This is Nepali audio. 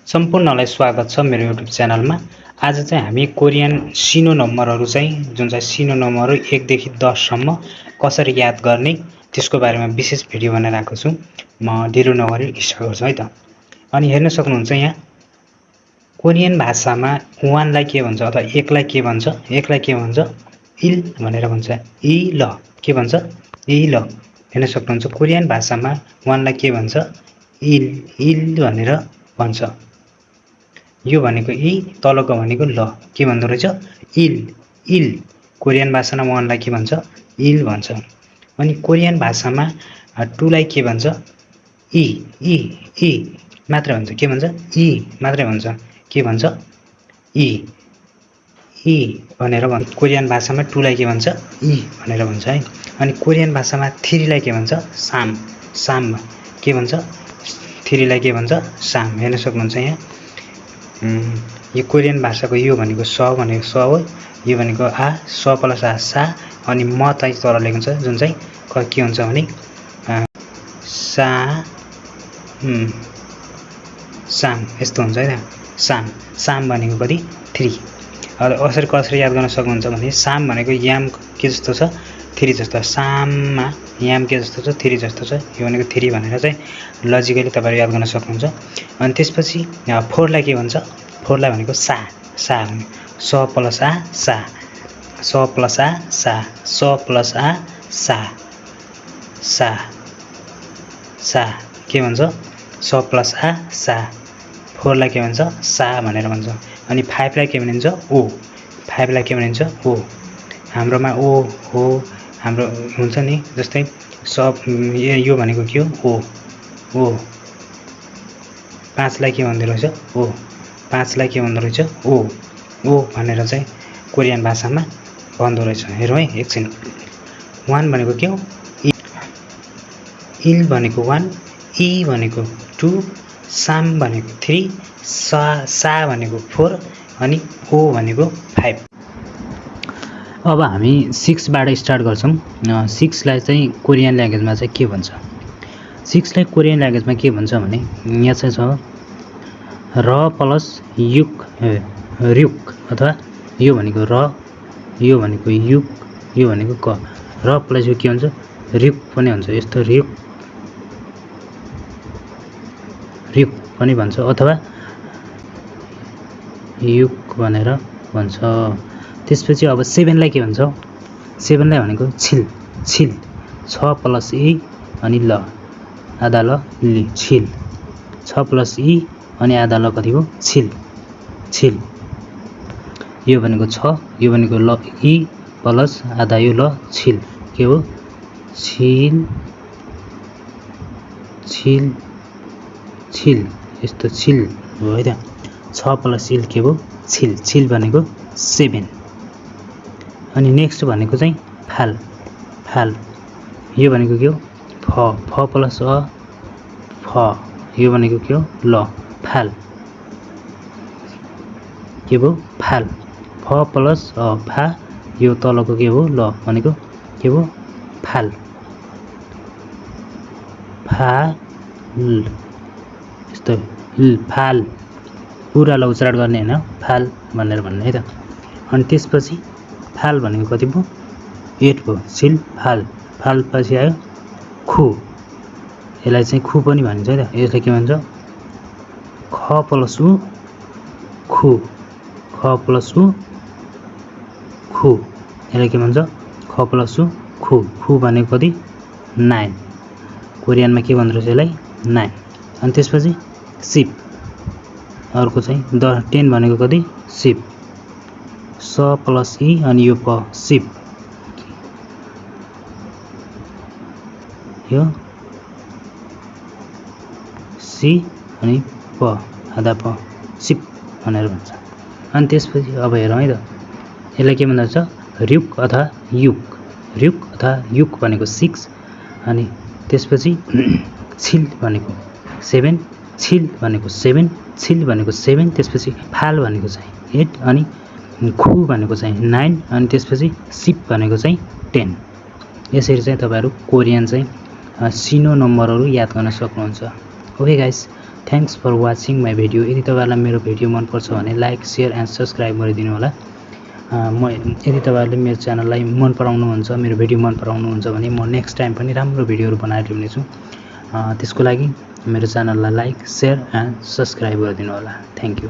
सम्पूर्णलाई स्वागत छ मेरो युट्युब च्यानलमा। आज चाहिँ हामी कोरियन सिनो नम्बरहरू चाहिँ जुन चाहिँ सिनो नम्बरहरू 1 देखि 10 सम्म कसरी याद गर्ने त्यसको बारेमा विशेष भिडियो बनाएर आएको छु। म ढिलो नगरी स्टार्ट गर्छु है त। अनि हेर्न सक्नुहुन्छ यहाँ कोरियन भाषामा 1 लाई के भन्छ अथवा 1 लाई के भन्छ? 1 लाई के भन्छ? इल भनेर भन्छ। इ ल के भन्छ? इ ल। हेर्न सक्नुहुन्छ कोरियन भाषामा 1 लाई के भन्छ? इल भनेर भन्छ। यो भनेको इ, तलको भनेको ल। के भन्दो रहेछ? इल। कोरियन भाषामा 1 लाई के भन्छ? इल भन्छ। अनि कोरियन भाषामा 2 लाई के भन्छ? इ मात्र भन्छ। के भन्छ? इ मात्रै भन्छ। के भन्छ? इ भनेर भन्छ। कोरियन भाषामा 2 लाई के भन्छ? इ भनेर भन्छ है। अनि कोरियन भाषामा 3 लाई के भन्छ? साम। के भन्छ? 3 लाई के भन्छ? साम। हेर्न सक्नुहुन्छ यहाँ यो कोरियन भाषाको यो भनेको स भनेको स हो। यो भनेको आ, स प्लस आ सा। अनि म चाहिँ तल लेख्नु छ जुन चाहिँ के हुन्छ भने साम यस्तो हुन्छ है त। साम भनेको कति? 3। अब कसरी याद गर्न सक्नुहुन्छ भने साम भनेको याम के जस्तो छ? 3 जस्तो। साममा याम के जस्तो छ? 3 जस्तो छ। यो भनेको 3 भनेर चाहिँ लजिकली तपाईहरु याद गर्न सक्नुहुन्छ। अनि त्यसपछि 4 लाई के भन्छ? 4 लाई भनेको सा भने स प्लस आ सा। स प्लस आ सा। स प्लस आ सा के भन्छ? स प्लस आ सा। 4 लाई के भन्छ? सा भनेर भन्छ। अनि 5 लाई के भनिन्छ? ओ। 5 लाई के भनिन्छ? ओ। हाम्रोमा ओ हो हाम्रो हुन्छ नि जस्तै सब यो भनेको के हो? ओ। 5 लाई के भन्दो रहेछ? ओ। 5 लाई के भन्दो रहेछ? ओ भनेर चाहिँ कोरियन भाषामा भन्दो रहेछ। हेरौँ है एकछिन। 1 भनेको के हो? इल भनेको 1, इ भनेको 2, साम भनेको 3, सा भनेको 4 अनि ओ भनेको 5। अब हामी 6 बाट स्टार्ट गर्छौं। 6 लाई चाहिँ कोरियन ल्याङ्ग्वेजमा चाहिँ के भन्छ? 6 लाई कोरियन ल्याङ्ग्वेजमा के भन्छ भने यहाँ चाहिँ छ र प्लस रुक अथवा यो भनेको र, यो भनेको युक, यो भनेको क। र प्लस यो के हुन्छ? रुक पनि हुन्छ। यस्तो रुक पनि भन्छ अथवा युक भनेर भन्छ। त्यसपछि अब 7 लाई के भन्छ? 7 लाई भनेको छिल। 6 प्लस इ अनि ल आधा ल लि छिल। 6 प्लस इ अनि आधा ल कति हो? छिल। यो भनेको 6, यो भनेको ल इ प्लस आधा यो ल छिल के हो? छिल यस्तो छिल हो है त। 6 प्लस इल के हो? छिल भनेको 7। अनि नेक्स्ट भनेको चाहिँ फाल। यो भनेको के हो? फ प्लस अ फ। यो भनेको के हो? ल फाल के हो? फाल। फ प्लस अ फा। यो तलको के हो? ल भनेको के हो? फाल। यस्तो फाल पुरा ल उच्चारण गर्ने हैन, फाल भनेर भन्ने है त। अनि त्यसपछि फाल भनेको कति भयो? 8 भयो। छिल फाल पछि आयो खु। यसलाई चाहिँ खु पनि भनिन्छ है त। यसलाई के भन्छ? ख प्लस उ खु। ख प्लस उ खु। यसलाई के भन्छ? ख प्लस उ खु। खु भनेको कति? 9। कोरियनमा के भन्दो रहेछ यसलाई? 9। अनि त्यसपछि सिप। अर्को चाहिँ 10 भनेको कति? सिप। स प्लस इ अनि यो प सिप। यो सी अनि प आधा प सिप भनेर भन्छ। अनि त्यसपछि अब हेरौँ है त। यसलाई के भन्दो रहेछ? रुक अथवा युक भनेको 6 अनि त्यसपछि छिल भनेको 7, छिल भनेको 7, त्यसपछि फाल भनेको चाहिँ 8 अनि खु भनेको चाहिँ 9 अनि त्यसपछि सिप भनेको चाहिँ 10। यसरी चाहिँ तपाईहरु कोरियन चाहिँ सिनो नम्बरहरु याद गर्न सक्नुहुन्छ। Okay guys, thanks for watching my video. यदि तपाईँहरूलाई मेरो भिडियो मनपर्छ भने लाइक सेयर एन्ड सब्सक्राइब गरिदिनु होला। यदि तपाईँहरूले मेरो च्यानललाई मन पराउनुहुन्छ, मेरो भिडियो मन पराउनुहुन्छ भने म नेक्स्ट टाइम पनि राम्रो भिडियोहरू बनाएर ल्याउनेछु। त्यसको लागि मेरो च्यानललाई लाइक सेयर एन्ड सब्सक्राइब गरिदिनु होला। Thank you.